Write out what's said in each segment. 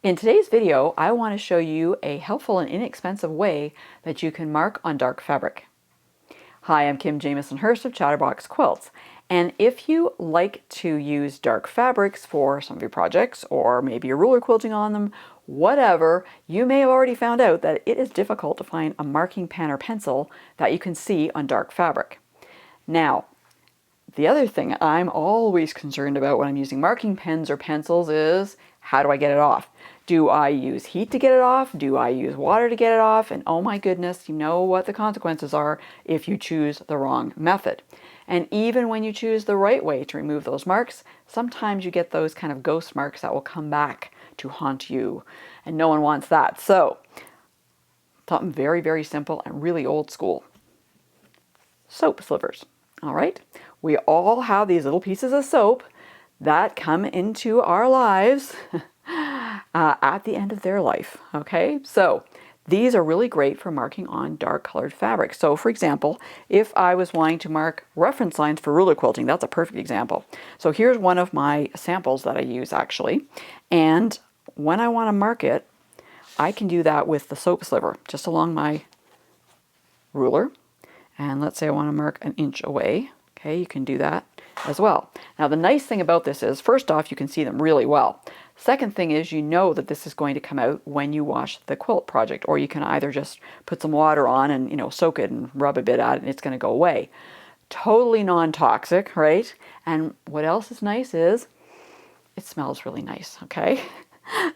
In today's video, I want to show you a helpful and inexpensive way that you can mark on dark fabric. Hi, I'm Kim Jamieson Hurst of Chatterbox Quilts, and if you like to use dark fabrics for some of your projects, or maybe you're ruler quilting on them, whatever, you may have already found out that it is difficult to find a marking pen or pencil that you can see on dark fabric. Now, the other thing I'm always concerned about when I'm using marking pens or pencils is, how do I get it off? Do I use heat to get it off? Do I use water to get it off? And oh my goodness, you know what the consequences are if you choose the wrong method. And even when you choose the right way to remove those marks, sometimes you get those kind of ghost marks that will come back to haunt you. And no one wants that. So, something very, very simple and really old school. Soap slivers. All right, we all have these little pieces of soap that come into our lives at the end of their life. Okay, so these are really great for marking on dark colored fabric. So for example, if I was wanting to mark reference lines for ruler quilting, that's a perfect example. So here's one of my samples that I use actually. And when I want to mark it, I can do that with the soap sliver just along my ruler. And let's say I want to mark an inch away. Okay, you can do that as well. Now the nice thing about this is, first off, you can see them really well. Second thing is, you know that this is going to come out when you wash the quilt project, or you can either just put some water on and, soak it and rub a bit at it and it's going to go away. Totally non-toxic, right? And what else is nice is it smells really nice, okay?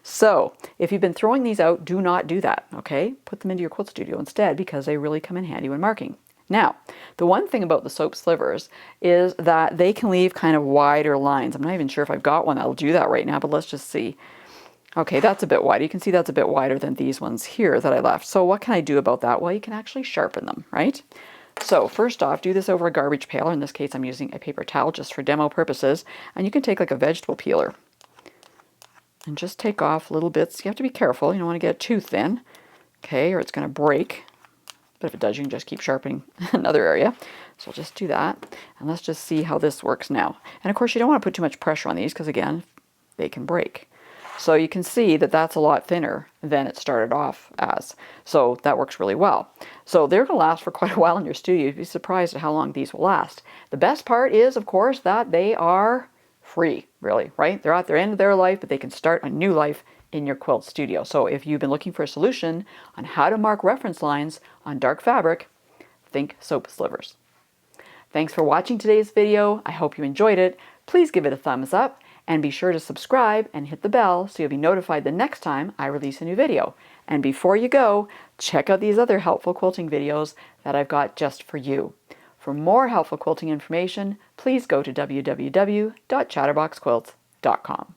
So if you've been throwing these out, do not do that, okay? Put them into your quilt studio instead, because they really come in handy when marking. Now, the one thing about the soap slivers is that they can leave kind of wider lines. I'm not even sure if I've got one that'll do that right now, but let's just see. Okay, that's a bit wide. You can see that's a bit wider than these ones here that I left. So what can I do about that? Well, you can actually sharpen them, right? So first off, do this over a garbage pail. In this case, I'm using a paper towel just for demo purposes. And you can take like a vegetable peeler and just take off little bits. You have to be careful. You don't want to get it too thin, okay, or it's going to break. But if it does, you can just keep sharpening another area. So we'll just do that. And let's just see how this works now. And of course, you don't want to put too much pressure on these because, again, they can break. So you can see that that's a lot thinner than it started off as. So that works really well. So they're going to last for quite a while in your studio. You'd be surprised at how long these will last. The best part is, of course, that they are free, really, right? They're at their end of their life, but they can start a new life in your quilt studio. So if you've been looking for a solution on how to mark reference lines on dark fabric, think soap slivers. Thanks for watching today's video. I hope you enjoyed it. Please give it a thumbs up and be sure to subscribe and hit the bell so you'll be notified the next time I release a new video. And before you go, check out these other helpful quilting videos that I've got just for you. For more helpful quilting information, please go to www.chatterboxquilts.com.